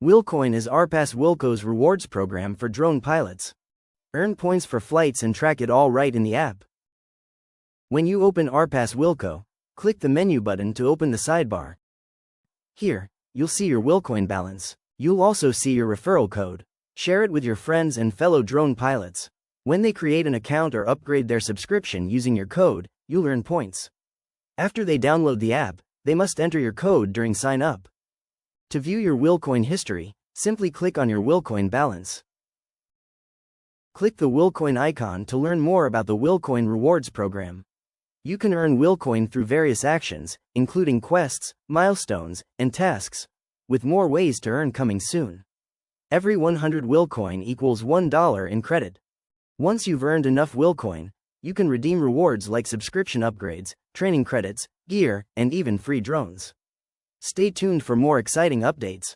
Wilcoin is RPAS Wilco's rewards program for drone pilots. Earn points for flights and track it all right in the app. When you open RPAS Wilco, click the menu button to open the sidebar. Here, you'll see your Wilcoin balance. You'll also see your referral code. Share it with your friends and fellow drone pilots. When they create an account or upgrade their subscription using your code, you'll earn points. After they download the app, they must enter your code during sign up. To view your Wilcoin history, simply click on your Wilcoin balance. Click the Wilcoin icon to learn more about the Wilcoin rewards program. You can earn Wilcoin through various actions, including quests, milestones, and tasks, with more ways to earn coming soon. Every 100 Wilcoin equals $1 in credit. Once you've earned enough Wilcoin, you can redeem rewards like subscription upgrades, training credits, gear, and even free drones. Stay tuned for more exciting updates.